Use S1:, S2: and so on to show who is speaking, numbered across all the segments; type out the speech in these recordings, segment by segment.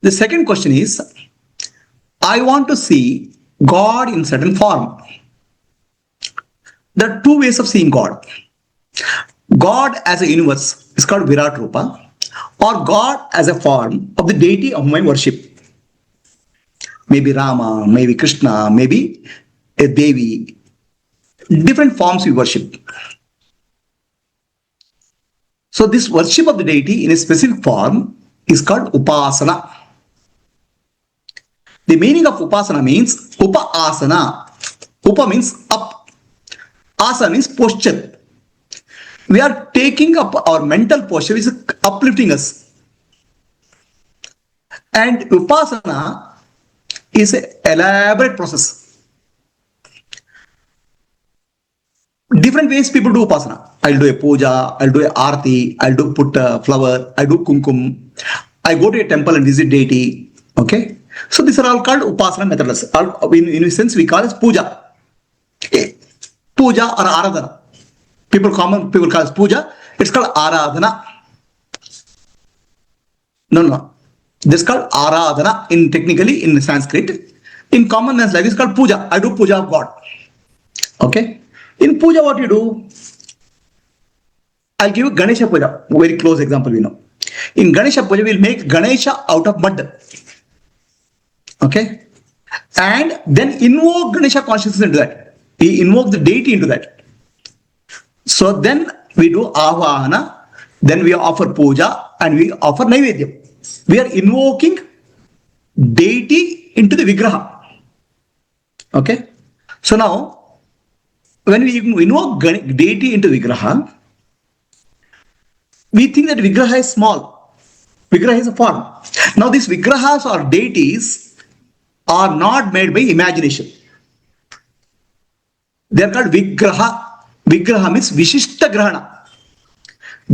S1: The second question is, I want to see God in certain form. There are two ways of seeing God. God as a universe is called Virat Rupa, or God as a form of the deity of my worship. Maybe Rama, maybe Krishna, maybe a Devi. Different forms we worship. So this worship of the deity in a specific form is called upasana. The meaning of upasana means upa-asana. Upa means up. Asana means posture. We are taking up our mental posture, which is uplifting us. And upasana is an elaborate process. Different ways people do upasana. I'll do a puja, I'll do a arati, I'll do put a flower, I do kumkum, I go to a temple and visit deity. Okay, so these are all called upasana methods. In a sense, we call it puja. Okay. Puja or aradhana. People call it puja. It's called aradhana. No. This is called aradhana technically in Sanskrit. In common language, it's called puja. I do puja of God. Okay. In puja, what you do? I'll give you Ganesha puja. Very close example we know. In Ganesha puja, we'll make Ganesha out of mud. Okay. And then invoke Ganesha consciousness into that. We invoke the deity into that. So then we do ahvahana, then we offer puja, and we offer naivedyam. We are invoking deity into the vigraha. Okay. So now, when we invoke deity into vigraha, we think that vigraha is small. Vigraha is a form. Now these vigrahas or deities are not made by imagination. They are called vigraha. Vigraha means vishishta grahana.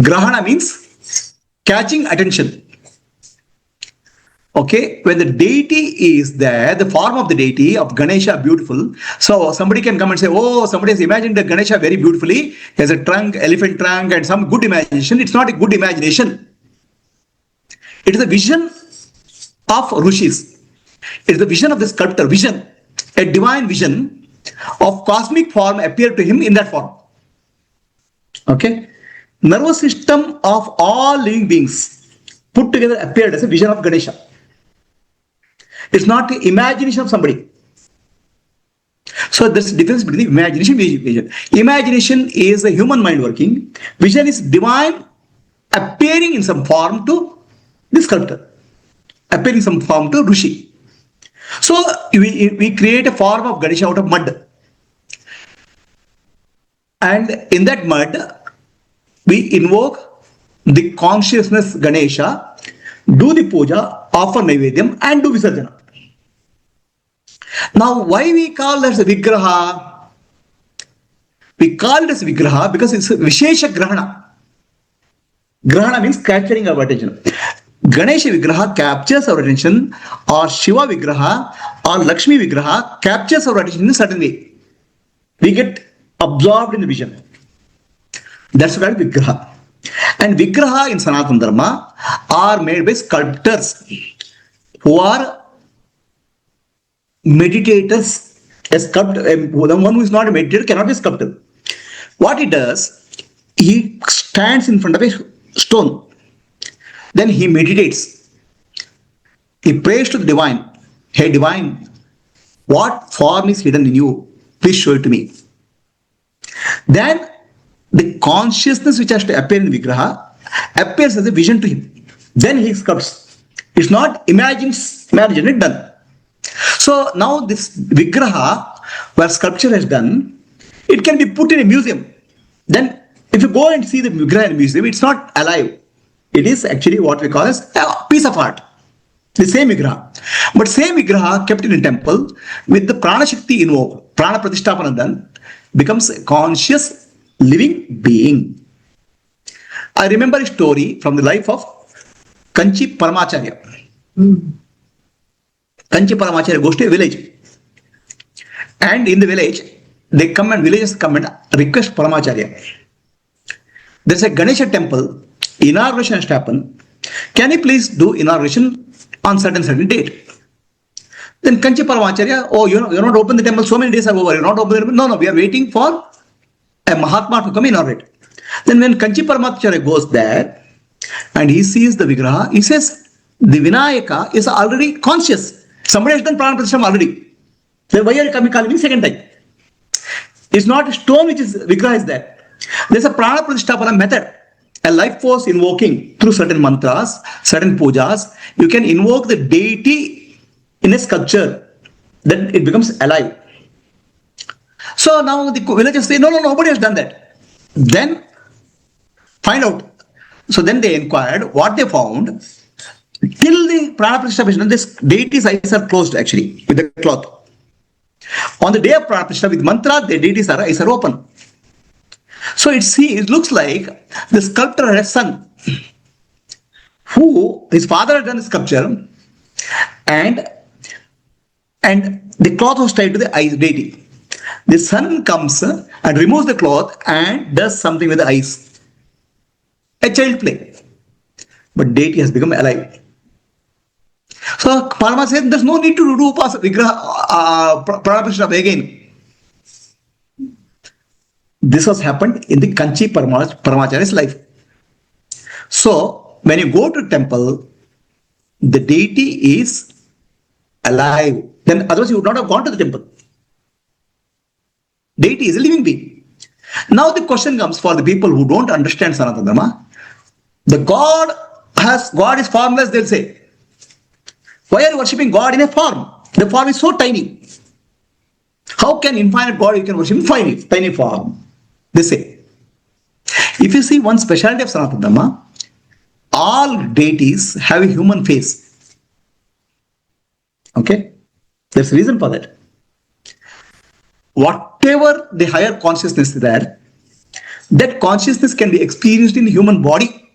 S1: Grahana means catching attention. Okay, when the deity is there, the form of the deity of Ganesha beautiful. So somebody can come and say, oh, somebody has imagined the Ganesha very beautifully. He has a trunk, elephant trunk, and some good imagination. It's not a good imagination. It is a vision of Rishis. It is the vision of the sculptor, vision, a divine vision of cosmic form appeared to him in that form. Okay, nervous system of all living beings put together appeared as a vision of Ganesha. It's not the imagination of somebody. So there's a difference between imagination and vision. Imagination is a human mind working. Vision is divine appearing in some form to the sculptor, appearing in some form to Rishi. So we create a form of Ganesha out of mud. And in that mud, we invoke the consciousness Ganesha, do the puja, offer naivedyam, and do visarjana. Now, why we call that as a vigraha? We call it as vigraha because it's a vishesha grahana. Grahana means capturing our attention. Ganesha vigraha captures our attention, or Shiva vigraha or Lakshmi vigraha captures our attention in a certain way. We get absorbed in the vision. That's called vigraha. And vigraha in Sanatana Dharma are made by sculptors who are meditators. The one who is not a meditator cannot be a sculptor. What he does, he stands in front of a stone. Then he meditates. He prays to the divine. Hey divine, what form is hidden in you? Please show it to me. Then the consciousness which has to appear in the vigraha appears as a vision to him. Then he sculpts. It's not imagined it done. So now this vigraha where sculpture is done, it can be put in a museum. Then if you go and see the vigraha in a museum, it's not alive. It is actually what we call as a piece of art. The same vigraha. But same vigraha kept in a temple with the prana shakti invoked, prana pratishthapana done, becomes a conscious living being. I remember a story from the life of Kanchi Paramacharya. Kanchi Paramacharya goes to a village. And in the village, villagers come and request Paramacharya. There's a Ganesha temple, inauguration has happened. Can you please do inauguration on certain date. Then Kanchi Paramacharya, oh, you're not open the temple, so many days are over, you're not open the temple. No, we are waiting for a Mahatma to come inaugurate. Then when Kanchi Paramacharya goes there and he sees the Vigraha, he says, the Vinayaka is already conscious. Somebody has done Prana Pratishtha already. Then why are you coming calling me second time? It's not a stone which is Vigraha is there. There's a Prana Pratishtha method. A life force invoking through certain mantras, certain pujas. You can invoke the deity in a sculpture. Then it becomes alive. So now the villagers say, no, nobody has done that. Then find out. So then they inquired. What they found, till the Prana Pratishtha, this deity's eyes are closed actually with the cloth. On the day of Prana Pratishtha, with mantra, the deity's eyes are open. So it looks like the sculptor had a son who his father had done the sculpture, and the cloth was tied to the eyes deity. The son comes and removes the cloth and does something with the eyes. A child play. But deity has become alive. So Parama said there's no need to do Vigraha Prana Pratishtha again. This has happened in the Kanchi Paramacharya's life. So when you go to temple, the deity is alive. Then otherwise you would not have gone to the temple. Deity is a living being. Now the question comes for the people who don't understand Sanatana Dharma. The God is formless, they'll say. Why are you worshipping God in a form? The form is so tiny. How can infinite God you can worship in tiny form? They say. If you see one specialty of Sanatana Dharma, all deities have a human face. Okay? There's a reason for that. Whatever the higher consciousness is there, that consciousness can be experienced in the human body.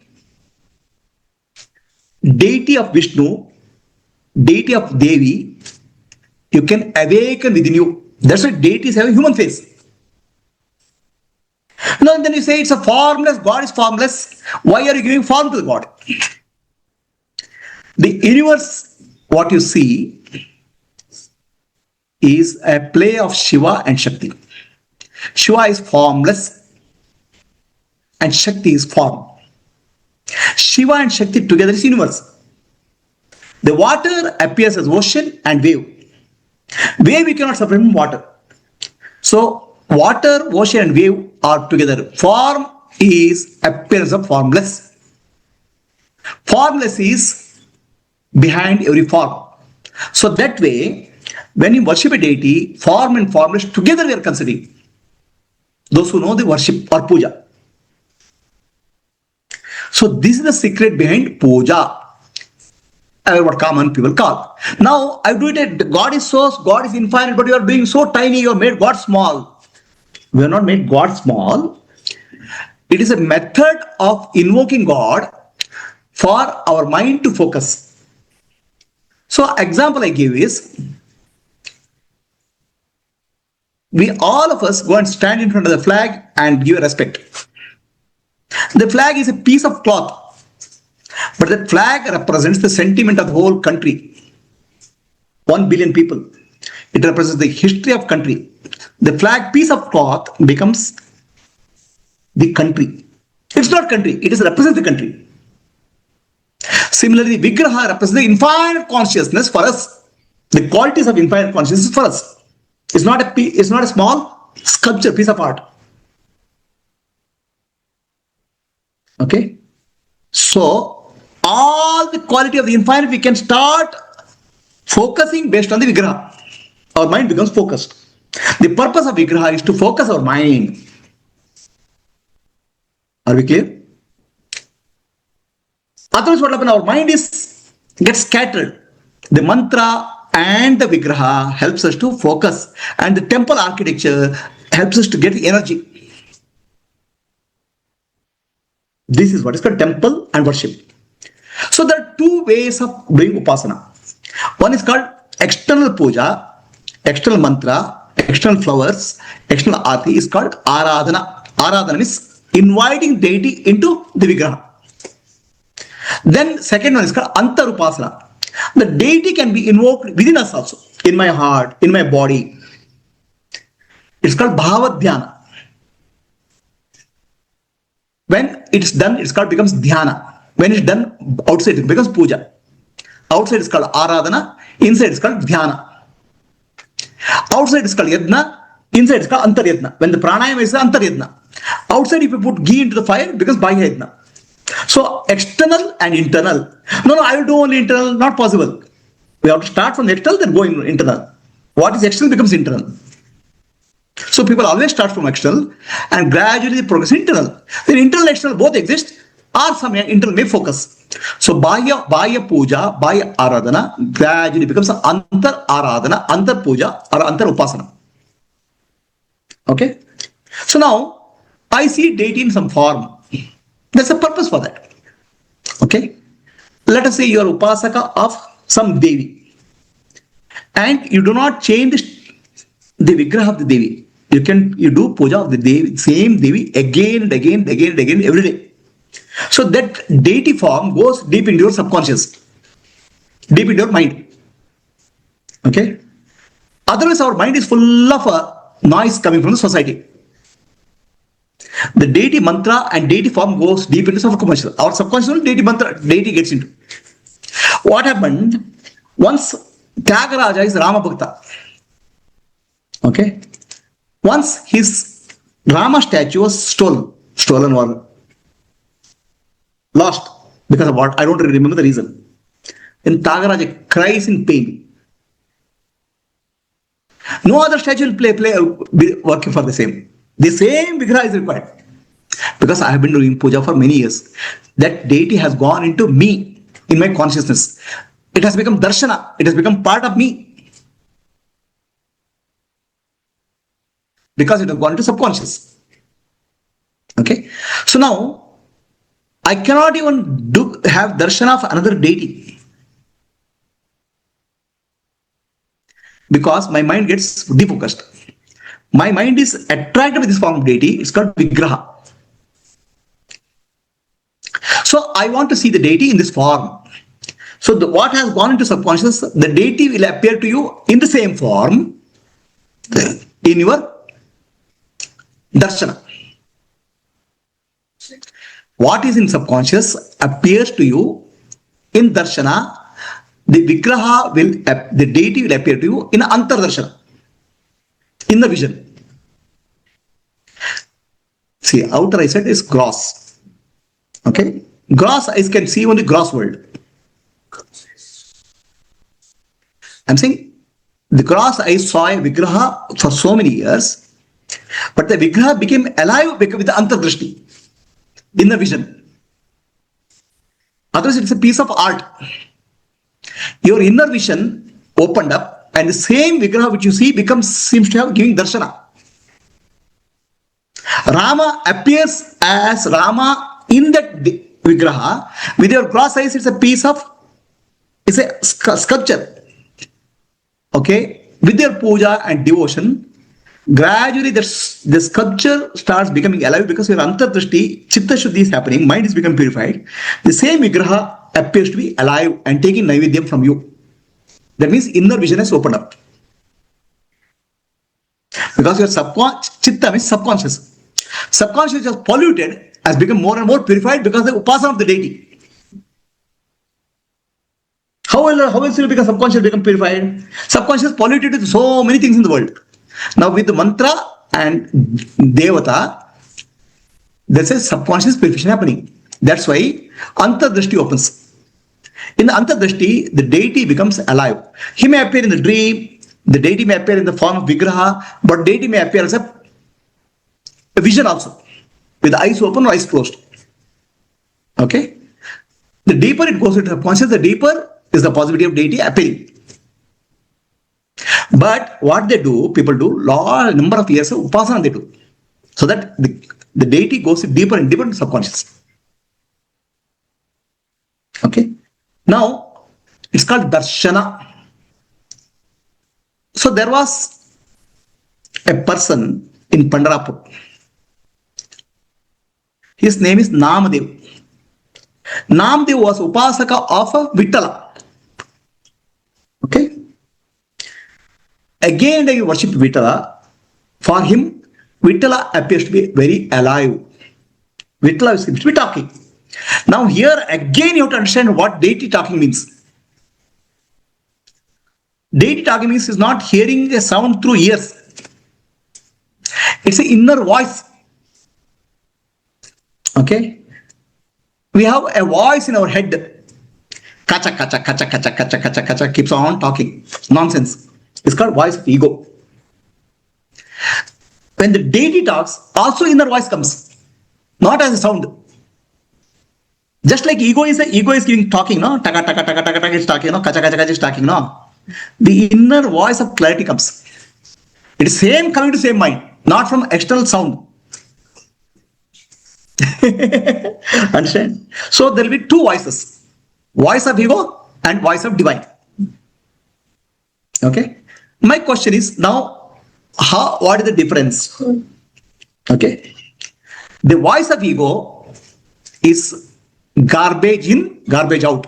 S1: Deity of Vishnu, deity of Devi, you can awaken within you. That's why deities have a human face. Now then you say it's a formless, God is formless. Why are you giving form to the God? The universe, what you see, is a play of Shiva and Shakti. Shiva is formless and Shakti is form. Shiva and Shakti together is universe. The water appears as ocean and wave. Wave we cannot separate from water. So water, ocean and wave are together. Form is appearance of formless. Formless is behind every form. So that way, when you worship a deity, form and formless together they are considering. Those who know the worship or puja. So this is the secret behind puja. What common people call. Now I do it. God is infinite, but you are being so tiny. You have made God small. We have not made God small. It is a method of invoking God for our mind to focus. So example I give is, we all of us go and stand in front of the flag and give respect. The flag is a piece of cloth, but the flag represents the sentiment of the whole country. 1 billion people. It represents the history of country. The flag piece of cloth becomes the country. It's not country, it represents the country. Similarly, Vigraha represents the infinite consciousness for us. The qualities of infinite consciousness for us. It's not a small sculpture, piece of art. Okay? So, all the quality of the infinite we can start focusing based on the Vigraha. Our mind becomes focused. The purpose of Vigraha is to focus our mind. Are we clear? Otherwise what happens? Our mind gets scattered. The mantra and the Vigraha helps us to focus, and the temple architecture helps us to get the energy. This is what is called temple and worship. So there are two ways of doing upasana. One is called external puja, external mantra, external flowers, external aarti is called aradhana. Aradhana is inviting deity into the Vigraha. Then second one is called antarupasana. The deity can be invoked within us also, in my heart, in my body. It's called bhava dhyana. When it's done, it's called becomes dhyana. When it's done outside, it becomes puja. Outside is called aradhana, inside is called dhyana. Outside is called yadna, inside is called antaryadna. When the pranayama is antaryadna. Outside, if you put ghee into the fire, it becomes bahya yadna. So external and internal. No, I will do only internal, not possible. We have to start from external, then go internal. What is external becomes internal. So people always start from external and gradually they progress internal. Then internal and external both exist, or some internal may focus. So bahya puja, bahya aradhana gradually becomes antar aradhana, antar puja or antar upasana. Okay. So now I see deity in some form. There's a purpose for that. Okay. Let us say you are upasaka of some Devi and you do not change the vigraha of the Devi. You do puja of the Devi, same Devi again and again every day. So that deity form goes deep into your subconscious, deep into your mind. Okay. Otherwise our mind is full of noise coming from the society. The deity mantra and deity form goes deep into subconscious. Our subconscious deity mantra, deity gets into. What happened? Once Tyagaraja is Rama Bhakta. Okay. Once his Rama statue was stolen or lost because of what? I don't really remember the reason. Then Tyagaraja cries in pain. No other statue will be working for the same. The same vigraha is required. Because I have been doing puja for many years. That deity has gone into me, in my consciousness. It has become darshana. It has become part of me. Because it has gone into subconscious. Okay. So now, I cannot even have darshana of another deity. Because my mind gets defocused. My mind is attracted with this form of deity. It's called vigraha. So I want to see the deity in this form. So what has gone into subconscious, the deity will appear to you in the same form in your darshana. What is in subconscious appears to you in darshana. The vigraha the deity will appear to you in antardarshana, in the vision. See, outer eyesight is gross. Okay? Gross eyes can see only gross world. I'm saying the gross eyes saw a vigraha for so many years, but the vigraha became alive with the antardrashti, in the vision. Otherwise, it's a piece of art. Your inner vision opened up, and the same vigraha which you see seems to have giving darshana. Rama appears as Rama in that vigraha. With your gross eyes, it's a sculpture. Okay, with your puja and devotion, gradually the sculpture starts becoming alive because your antardrashti, chitta shuddhi is happening, mind is becoming purified. The same vigraha appears to be alive and taking naivedyam from you. That means inner vision has opened up. Because your chitta means subconscious. Subconscious is polluted, has become more and more purified because of the upasana of the deity. How else will become subconscious become purified? Subconscious polluted with so many things in the world. Now with the mantra and devata, there's a subconscious purification happening. That's why antardrashti opens. In the antardrashti, the deity becomes alive. He may appear in the dream, the deity may appear in the form of vigraha, but deity may appear as a vision also, with the eyes open or eyes closed. Okay? The deeper it goes into subconscious, the deeper is the possibility of deity appearing. But what they do, people do, number of years of upasana they do. So that the deity goes deeper and deeper into subconscious. Okay? Now, it's called darshana. So there was a person in Pandarapur. His name is Namadev. Namadev was upasaka of Vittala. Okay. Again, they worship Vichara. For him, Vichara appears to be very alive. Vichara seems to be talking. Now here again you have to understand what deity talking means. Deity talking means is not hearing a sound through ears. It's an inner voice. Okay. We have a voice in our head. Kacha, kacha, kacha, kacha, kacha, kacha, kacha, keeps on talking. Nonsense. It's called voice of ego. When the deity talks, also inner voice comes. Not as a sound. Just like ego is giving talking, no? Taka, taka, taka, taka, taka is talking, no? Kacha, kacha, kacha is talking, no? The inner voice of clarity comes. It is same coming to same mind, not from external sound. Understand? So there will be two voices. Voice of ego and voice of divine. Okay? My question is now, what is the difference? Okay? The voice of ego is garbage in, garbage out.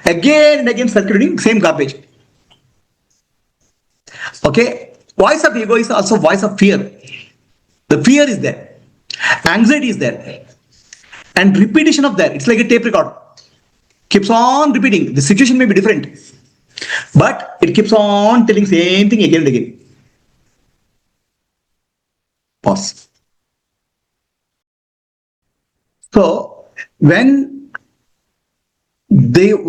S1: Again and again circulating same garbage. Okay? Voice of ego is also voice of fear. The fear is there. Anxiety is there. And repetition of that. It's like a tape recorder. Keeps on repeating. The situation may be different. But it keeps on telling same thing again and again. Pause. So when Namdev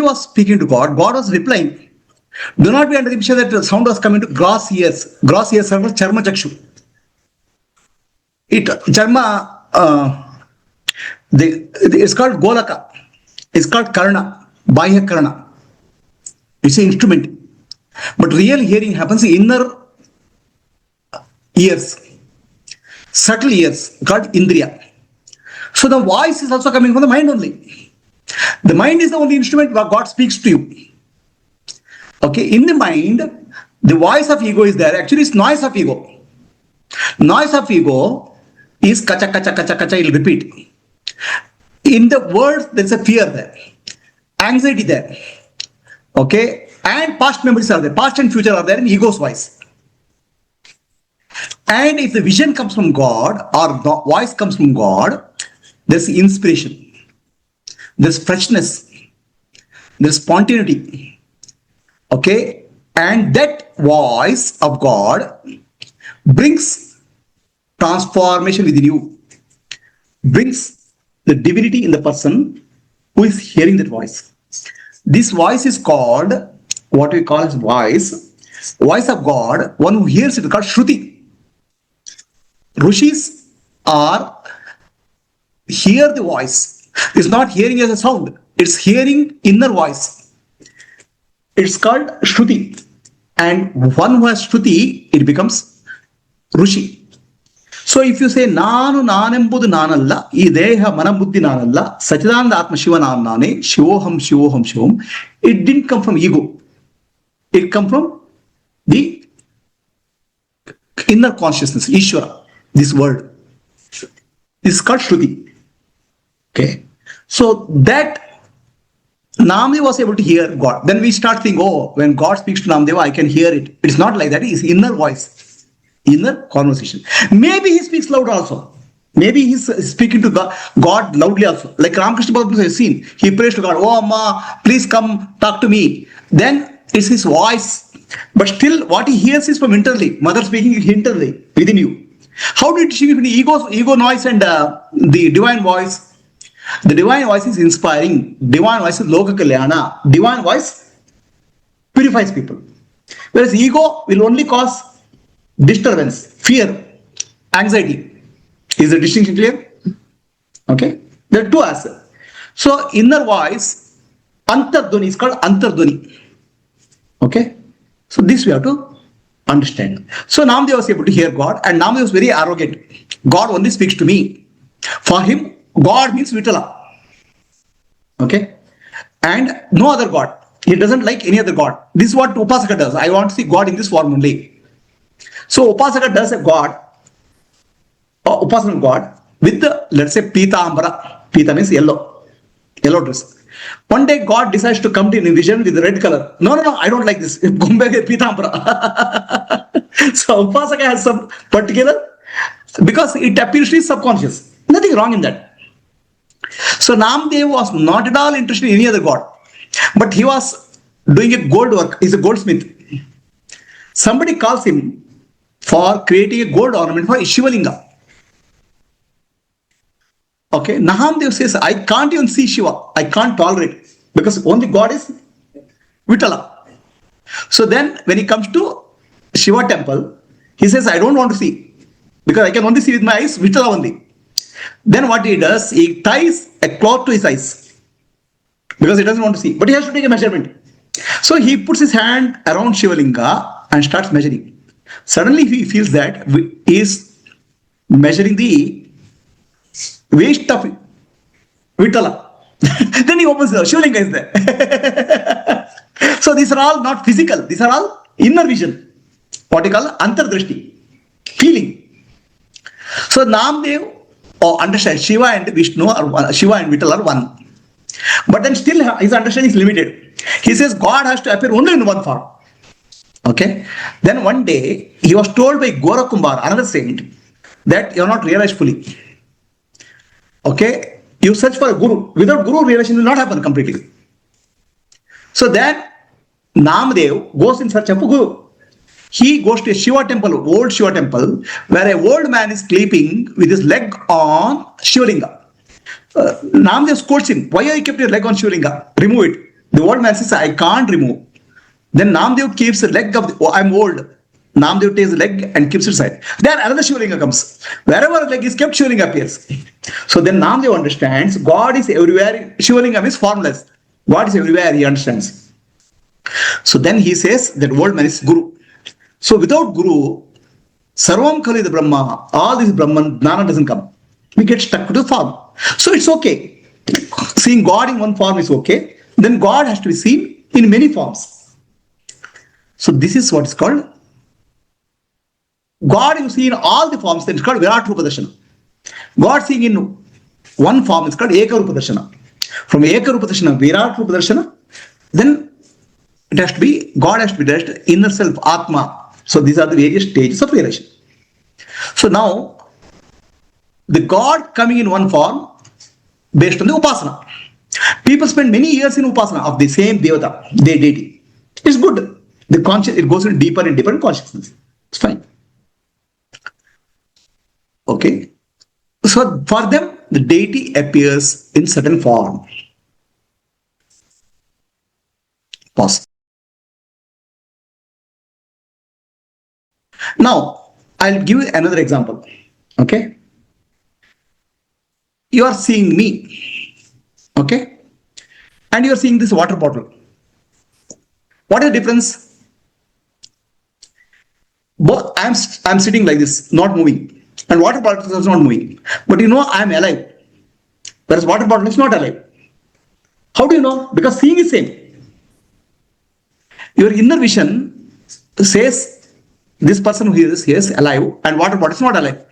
S1: was speaking to God, God was replying. Do not be under the impression that the sound was coming to gross ears. Gross ears are charma chakshu. It's called Golaka. It's called Karna, Bahya Karna. It's an instrument. But real hearing happens in inner ears, subtle ears, called Indriya. So the voice is also coming from the mind only. The mind is the only instrument where God speaks to you. Okay, in the mind, the voice of ego is there. Actually, it's noise of ego. Noise of ego is kacha, kacha, kacha, kacha, it will repeat. In the words, there is a fear there. Anxiety there. Okay, and past memories are there. Past and future are there in ego's voice. And if the vision comes from God or the voice comes from God, there's inspiration. There's freshness. There's spontaneity. Okay, and that voice of God brings transformation within you, brings the divinity in the person who is hearing that voice. This voice is called, what we call as voice of God. One who hears it is called Shruti. Rishis are hear the voice. It's not hearing as a sound. It's hearing inner voice. It's called Shruti. And one who has Shruti, it becomes Rishi. So if you say, Nanu Nanembudu Nanalla, I Deha Manabuddhi Nanalla, Sachidananda Atma Shiva Namnane, Shivoham Shivoham Shivom, it didn't come from ego. It come from the inner consciousness, Ishvara, this word. This is called Shruti. Okay. So that Namdev was able to hear God. Then we start thinking, oh, when God speaks to Namdeva, I can hear it. It's not like that. It's inner voice, inner conversation. Maybe he speaks loud also. Maybe he's speaking to God loudly also. Like Ramakrishna has seen. He prays to God, oh, Amma, please come talk to me. Then it's his voice. But still, what he hears is from internally. Mother speaking internally within you. How do you distinguish between ego noise and the divine voice? The divine voice is inspiring. Divine voice is Loka Kalyana. Divine voice purifies people. Whereas ego will only cause disturbance, fear, anxiety. Is the distinction clear? Okay. There are two aspects. So inner voice, Antardhuni is called Antardhuni. Okay. So this we have to understand. So Namdev was able to hear God, and Namdev was very arrogant. God only speaks to me. For him, God means Vichara. Okay? And no other God. He doesn't like any other God. This is what Upasaka does. I want to see God in this form only. So Upasaka does a God, Upasana God, with the, let's say, Pita Ambara. Pita means yellow. Yellow dress. One day God decides to come to in a vision with red color. No, no, no, I don't like this. So Upasaka has some particular, because it appears to be subconscious. Nothing wrong in that. So Namdev was not at all interested in any other god, but he was doing a gold work. He's a goldsmith. Somebody calls him for creating a gold ornament for Shivalinga. Okay, Nahamdev says, I can't even see Shiva. I can't tolerate it because only God is Vichara. So then when he comes to Shiva temple, he says, I don't want to see because I can only see with my eyes Vichara only. Then what he does, he ties a cloth to his eyes because he doesn't want to see, but he has to take a measurement. So he puts his hand around Shivalinga and starts measuring. Suddenly he feels that he is measuring the waist of Vichara. Then he opens the Shivalinga is there. So these are all not physical. These are all inner vision. What you call antardrashti, feeling. So Namdev understands Shiva and Vishnu are one, Shiva and Vichara are one. But then still his understanding is limited. He says God has to appear only in one form. Okay. Then one day he was told by Gorakumbar, another saint, that you are not realized fully. Okay, you search for a guru. Without guru, realization will not happen completely. So then Namdev goes in search of a guru. He goes to a Shiva temple, old Shiva temple, where an old man is sleeping with his leg on Shivalinga. Namdev scolds him. Why have you kept your leg on Shivalinga? Remove it. The old man says, I can't remove. Then Namdev keeps the leg of the, I'm old. Namdev takes the leg and keeps it aside. Then another Shivalinga comes. Wherever the leg is kept, Shivalinga appears. So then Namdev understands God is everywhere. Shivalinga is formless. God is everywhere, he understands. So then he says that old man is Guru. So without Guru, Sarvam Kali the Brahma, all this Brahman, jnana doesn't come. We get stuck to the form. So it's okay. Seeing God in one form is okay. Then God has to be seen in many forms. So this is what is called God you see in all the forms, then it's called Virat Rupa Darshana. God seeing in one form is called Eka Rupa Darshana. From Eka Rupa Darshana, Virat Rupa Darshana, then it has to be, God has to be dressed inner self, Atma. So these are the various stages of realization. So now, the God coming in one form based on the Upasana. People spend many years in Upasana of the same Devata, their deity. It's good. The conscious, it goes in deeper and deeper in consciousness. It's fine. Okay. So for them, the deity appears in certain form. Pause. Now, I'll give you another example. Okay. You are seeing me. Okay. And you are seeing this water bottle. What is the difference? Both I'm sitting like this, not moving. And water bottle is not moving. But you know I am alive. Whereas water bottle is not alive. How do you know? Because seeing is same. Your inner vision says this person who is here is alive and water bottle is not alive.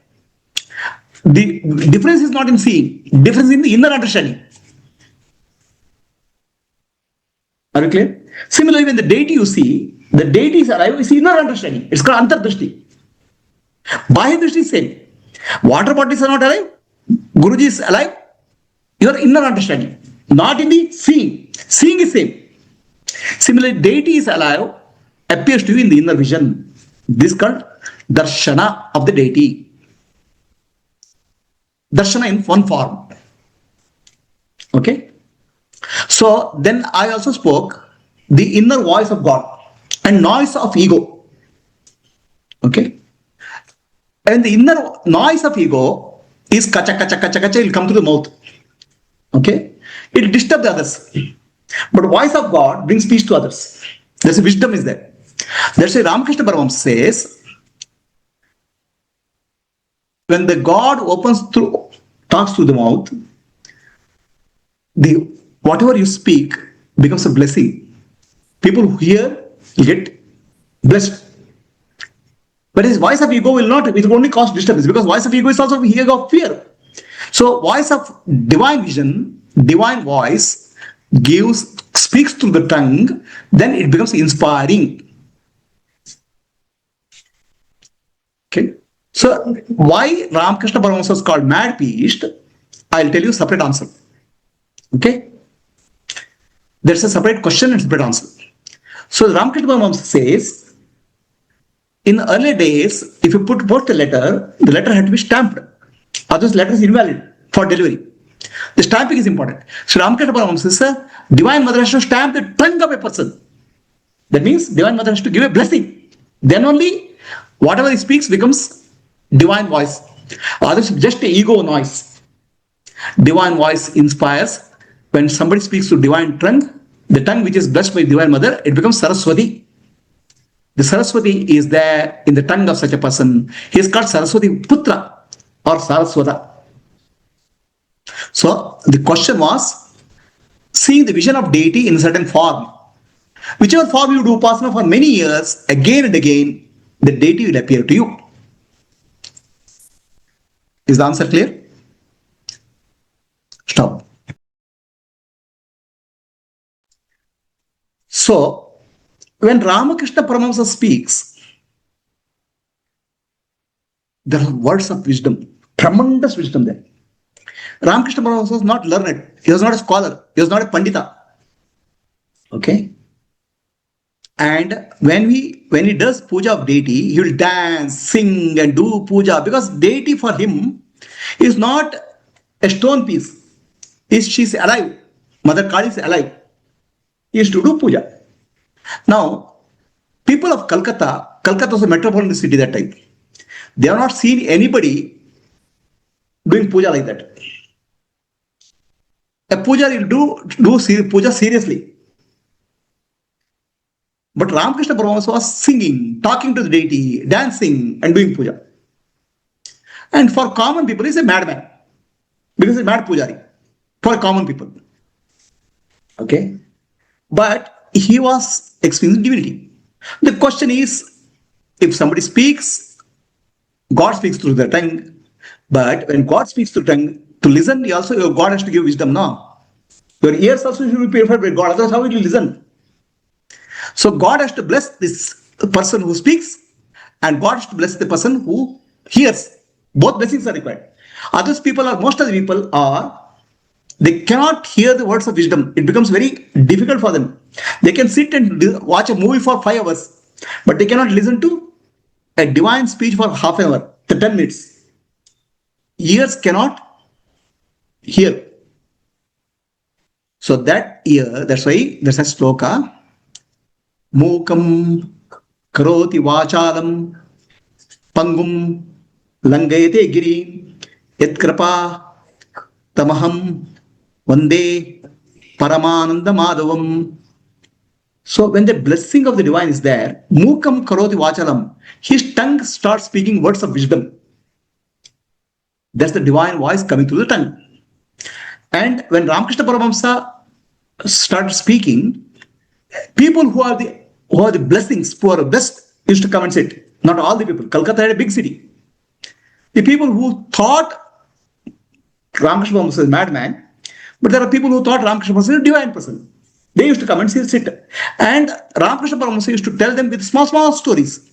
S1: The difference is not in seeing. Difference in the inner understanding. Are you clear? Similarly, when the deity you see, the deity is alive, it's inner understanding. It's called antardrashti. Bahya drishti is same. Water bodies are not alive. Guruji is alive. Your inner understanding. Not in the seeing. Seeing is same. Similarly, deity is alive, appears to you in the inner vision. This is called darshana of the deity. Darshana in one form. Okay. So then I also spoke the inner voice of God and noise of ego. Okay. And the inner noise of ego is kacha, kacha, kacha, kacha, it will come to the mouth. Okay. It will disturb the others. But voice of God brings peace to others. There's a wisdom is there. That's why Ramakrishna Paramahamsa says, when the God talks through the mouth, whatever you speak becomes a blessing. People who hear will get blessed. But his voice of ego will not, it will only cause disturbance because voice of ego is also ego of fear. So voice of divine vision, divine voice speaks through the tongue, then it becomes inspiring. Okay. So why Ramakrishna Paramahamsa was called mad priest? I'll tell you separate answer. Okay. There's a separate question and separate answer. So Ramakrishna Paramahamsa says, in early days, if you put a letter, the letter had to be stamped. Otherwise, the letter is invalid for delivery. The stamping is important. So Ramakrishna Paramahamsa says, Divine Mother has to stamp the tongue of a person. That means Divine Mother has to give a blessing. Then only whatever he speaks becomes divine voice. Otherwise, just a ego noise. Divine voice inspires. When somebody speaks to divine tongue, the tongue which is blessed by Divine Mother, it becomes Saraswati. The Saraswati is there in the tongue of such a person. He is called Saraswati Putra or Saraswata. So the question was, seeing the vision of deity in a certain form. Whichever form you do upasana for many years, again and again, the deity will appear to you. Is the answer clear? Stop. So, when Ramakrishna Paramahamsa speaks, there are words of wisdom, tremendous wisdom there. Ramakrishna Paramahamsa was not learned. He was not a scholar. He was not a pandita. Okay. And when he does puja of deity, he will dance, sing, and do puja, because deity for him is not a stone piece. She's alive. Mother Kali is alive. He used to do puja. Now, people of Calcutta was a metropolitan city that time. They have not seen anybody doing puja like that. A puja will do puja seriously. But Ramakrishna Paramahamsa was singing, talking to the deity, dancing, and doing puja. And for common people, he's a madman. Because he's a mad pujari. For common people. Okay? But he was experiencing divinity. The question is, if somebody speaks, God speaks through the tongue. But when God speaks through the tongue, to listen, God has to give wisdom now. Your ears also should be purified by God. Otherwise, how will you listen? So God has to bless this person who speaks, and God has to bless the person who hears. Both blessings are required. Most of the people they cannot hear the words of wisdom. It becomes very difficult for them. They can sit and watch a movie for 5 hours, but they cannot listen to a divine speech for half an hour, 10 minutes. Ears cannot hear. So that's why there's a sloka. Mukam karoti vachalam pangum langayate giri yatkrapa tamaham vande paramananda madhavam. So when the blessing of the divine is there, mukam karoti vachalam, his tongue starts speaking words of wisdom. That's the divine voice coming through the tongue. And when Ramakrishna Paramahamsa started speaking, people who are the blessings, who are blessed, used to come and sit. Not all the people. Calcutta had a big city. The people who thought Ramakrishna Paramahamsa is a madman, but there are people who thought Ramakrishna Paramahamsa is a divine person. They used to come and sit. And Ramakrishna Paramahamsa used to tell them with small stories,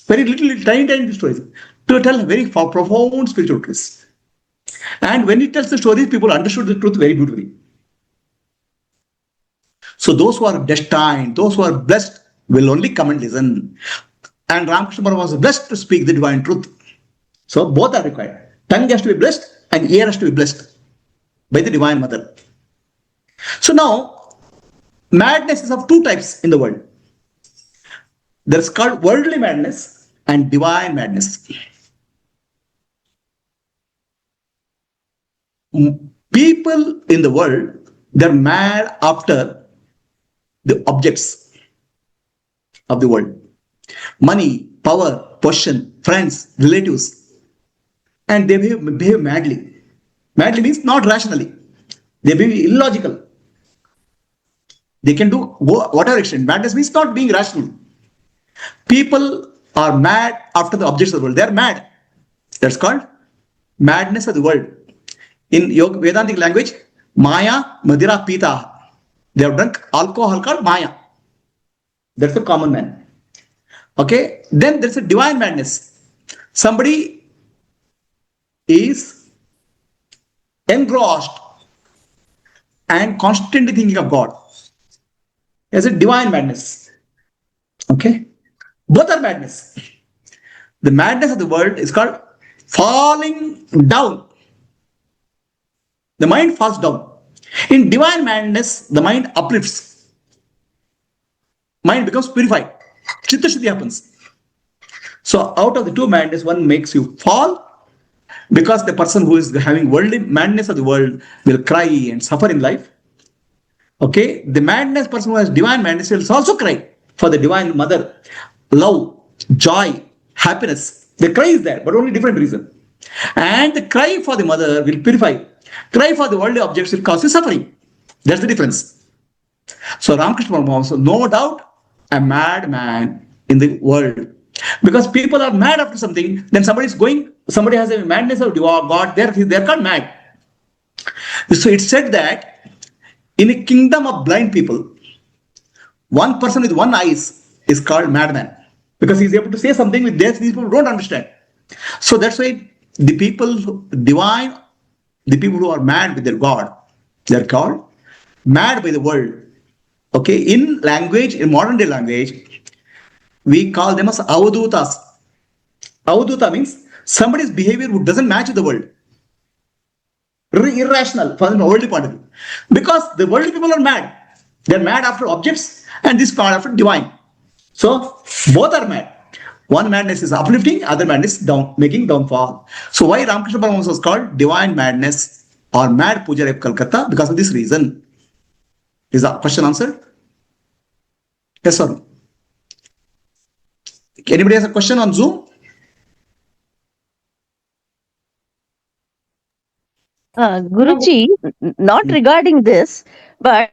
S1: very little, tiny stories, to tell very profound spiritual truths. And when he tells the stories, people understood the truth very beautifully. So those who are destined, those who are blessed, will only come and listen. And Ramakrishna Paramahamsa was blessed to speak the divine truth. So both are required. Tongue has to be blessed and ear has to be blessed by the Divine Mother. So now, madness is of 2 types in the world. There is called worldly madness and divine madness. People in the world, they're mad after the objects of the world. Money, power, position, friends, relatives. And they behave madly. Madly means not rationally. They behave illogical. They can do whatever extent. Madness means not being rational. People are mad after the objects of the world. They are mad. That's called madness of the world. In Vedantic language, Maya Madira Pita. They have drunk alcohol called Maya. That's the common man. Okay. Then there's a divine madness. Somebody is engrossed and constantly thinking of God. There's a divine madness. Okay. Both are madness. The madness of the world is called falling down. The mind falls down. In divine madness, the mind uplifts. Mind becomes purified. Chitta Shuddhi happens. So out of the two madness, one makes you fall, because the person who is having worldly madness of the world will cry and suffer in life. Okay, the madness person who has divine madness will also cry for the divine mother. Love, joy, happiness. The cry is there, but only different reason. And the cry for the mother will purify. Cry for the worldly objects will cause you suffering. That's the difference. So Ramakrishna Paramahamsa, no doubt, a mad man in the world. Because people are mad after something, then somebody has a madness of God, they're called mad. So it's said that in a kingdom of blind people, one person with one eye is called madman, because he's able to say something with these people don't understand. So that's why the people who are mad with their God, they're called mad by the world. Okay, in modern day language, we call them as avadutas. Avaduta means somebody's behavior who doesn't match with the world. Irrational from a worldly point of view. Because the worldly people are mad. They're mad after objects, and this called after divine. So both are mad. One madness is uplifting, other madness is making downfall. So why Ramakrishna Paramahamsa was called divine madness or mad Pujari of Calcutta? Because of this reason. Is the question answered? Yes or no? Anybody has a question on Zoom?
S2: Guruji, not regarding this, but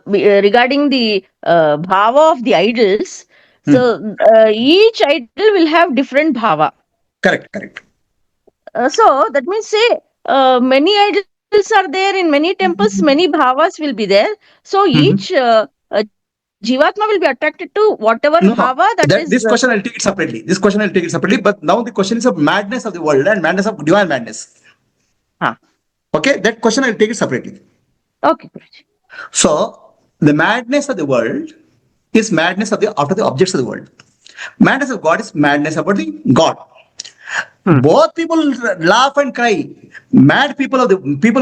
S2: regarding the bhava of the idols. So each idol will have different bhava.
S1: Correct.
S2: So that means, say, many idols are there in many temples, many bhavas will be there. So each Jivatma will be attracted to whatever
S1: No.
S2: bhava that is.
S1: This question I'll take it separately. But now the question is of madness of the world and madness of divine madness. Okay, that question I'll take it separately.
S2: Okay.
S1: So the madness of the world is madness after the objects of the world. Madness of God is madness about the God. Both people laugh and cry. Mad people of the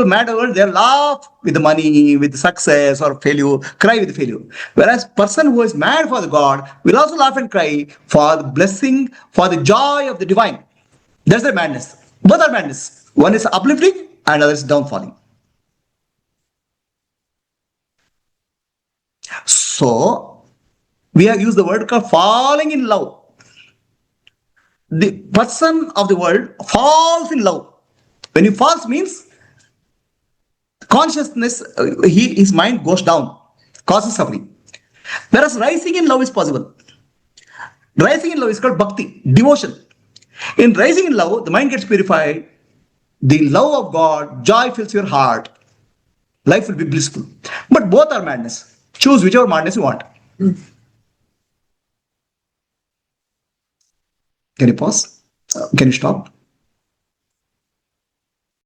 S1: mad world, they laugh with the money, with success or failure, cry with failure. Whereas person who is mad for the God will also laugh and cry for the blessing, for the joy of the divine. That's the madness. Both are madness. One is uplifting and other is downfalling. So we have used the word called falling in love. The person of the world falls in love. When he falls means consciousness, his mind goes down, causes suffering. Whereas rising in love is possible. Rising in love is called bhakti, devotion. In rising in love, the mind gets purified. The love of God, joy fills your heart. Life will be blissful. But both are madness. Choose whichever madness you want. Can you pause? Can you stop?